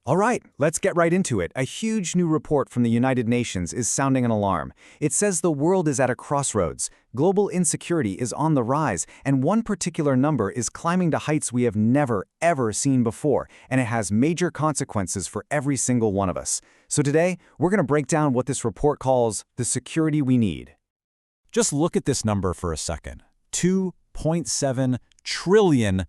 All right, let's get right into it. A huge new report from the United Nations is sounding an alarm. It says the world is at a crossroads. Global insecurity is on the rise, and one particular number is climbing to heights we have never, ever seen before, and it has major consequences for every single one of us. So today, we're going to break down what this report calls the security we need. Just look at this number for a second. $2.7 trillion.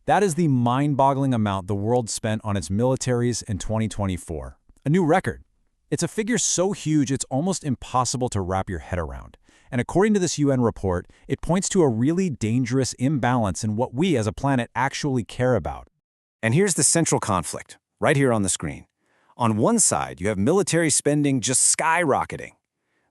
That is the mind-boggling amount the world spent on its militaries in 2024. A new record. It's a figure so huge it's almost impossible to wrap your head around. And according to this UN report, it points to a really dangerous imbalance in what we as a planet actually care about. And here's the central conflict, right here on the screen. On one side, you have military spending just skyrocketing.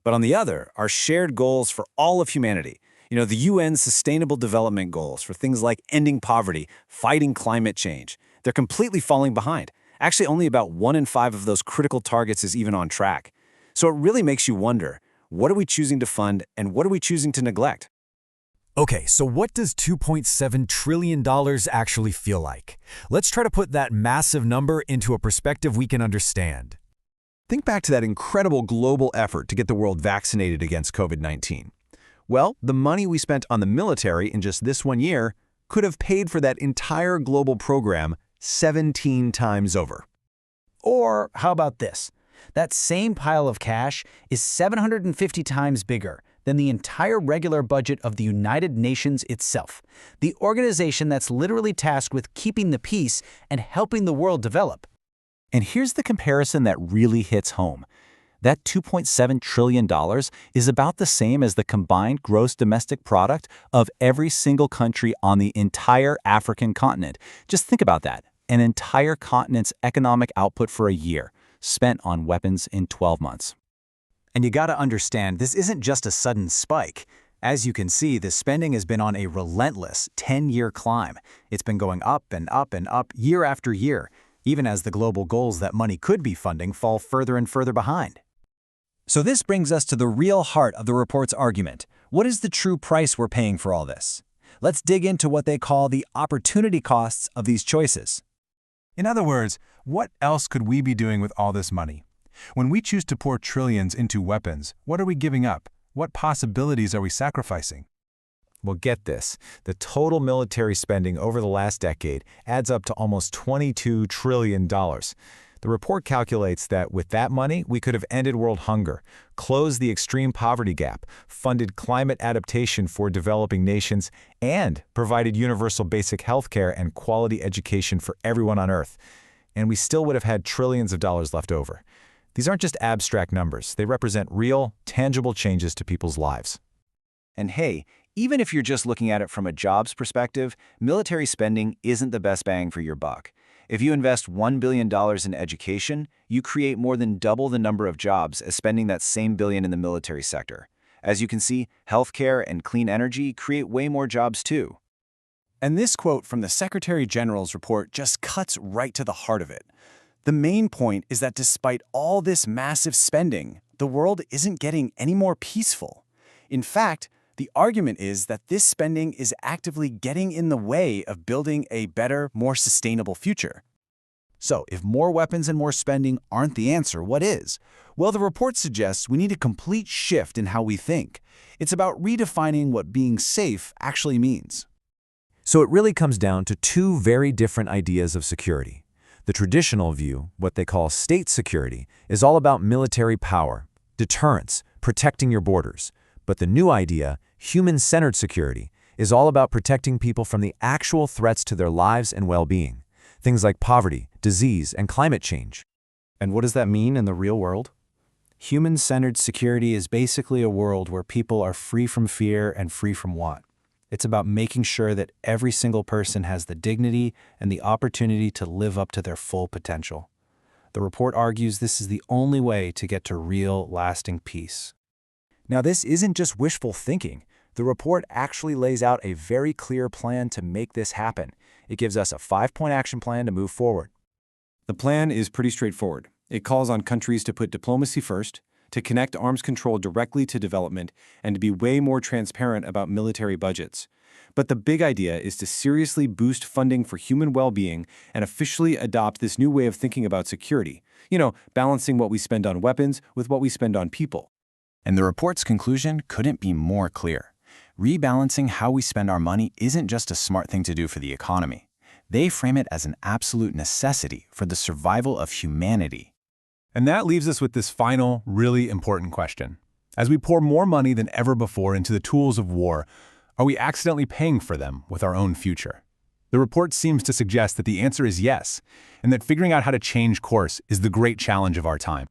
But on the other are shared goals for all of humanity. The UN's Sustainable Development Goals for things like ending poverty, fighting climate change. They're completely falling behind. Actually, only about 1 in 5 of those critical targets is even on track. So it really makes you wonder, what are we choosing to fund and what are we choosing to neglect? Okay, so what does $2.7 trillion actually feel like? Let's try to put that massive number into a perspective we can understand. Think back to that incredible global effort to get the world vaccinated against COVID-19. Well, the money we spent on the military in just this 1 year could have paid for that entire global program 17 times over. Or how about this? That same pile of cash is 750 times bigger than the entire regular budget of the United Nations itself, the organization that's literally tasked with keeping the peace and helping the world develop. And here's the comparison that really hits home. That $2.7 trillion is about the same as the combined gross domestic product of every single country on the entire African continent. Just think about that. An entire continent's economic output for a year, spent on weapons in 12 months. And you gotta understand, this isn't just a sudden spike. As you can see, the spending has been on a relentless 10-year climb. It's been going up and up and up year after year, even as the global goals that money could be funding fall further and further behind. So this brings us to the real heart of the report's argument. What is the true price we're paying for all this? Let's dig into what they call the opportunity costs of these choices. In other words, what else could we be doing with all this money? When we choose to pour trillions into weapons, what are we giving up? What possibilities are we sacrificing? Well, get this. The total military spending over the last decade adds up to almost $22 trillion. The report calculates that with that money, we could have ended world hunger, closed the extreme poverty gap, funded climate adaptation for developing nations, and provided universal basic health care and quality education for everyone on Earth. And we still would have had trillions of dollars left over. These aren't just abstract numbers. They represent real, tangible changes to people's lives. And hey, even if you're just looking at it from a jobs perspective, military spending isn't the best bang for your buck. If you invest $1 billion in education, you create more than double the number of jobs as spending that same billion in the military sector. As you can see, healthcare and clean energy create way more jobs too. And this quote from the Secretary General's report just cuts right to the heart of it. The main point is that despite all this massive spending, the world isn't getting any more peaceful. In fact, the argument is that this spending is actively getting in the way of building a better, more sustainable future. So, if more weapons and more spending aren't the answer, what is? Well, the report suggests we need a complete shift in how we think. It's about redefining what being safe actually means. So it really comes down to two very different ideas of security. The traditional view, what they call state security, is all about military power, deterrence, protecting your borders. But the new idea, human-centered security, is all about protecting people from the actual threats to their lives and well-being. Things like poverty, disease, and climate change. And what does that mean in the real world? Human-centered security is basically a world where people are free from fear and free from want. It's about making sure that every single person has the dignity and the opportunity to live up to their full potential. The report argues this is the only way to get to real, lasting peace. Now, this isn't just wishful thinking. The report actually lays out a very clear plan to make this happen. It gives us a 5-point action plan to move forward. The plan is pretty straightforward. It calls on countries to put diplomacy first, to connect arms control directly to development, and to be way more transparent about military budgets. But the big idea is to seriously boost funding for human well-being and officially adopt this new way of thinking about security. Balancing what we spend on weapons with what we spend on people. And the report's conclusion couldn't be more clear. Rebalancing how we spend our money isn't just a smart thing to do for the economy. They frame it as an absolute necessity for the survival of humanity. And that leaves us with this final, really important question. As we pour more money than ever before into the tools of war, are we accidentally paying for them with our own future? The report seems to suggest that the answer is yes, and that figuring out how to change course is the great challenge of our time.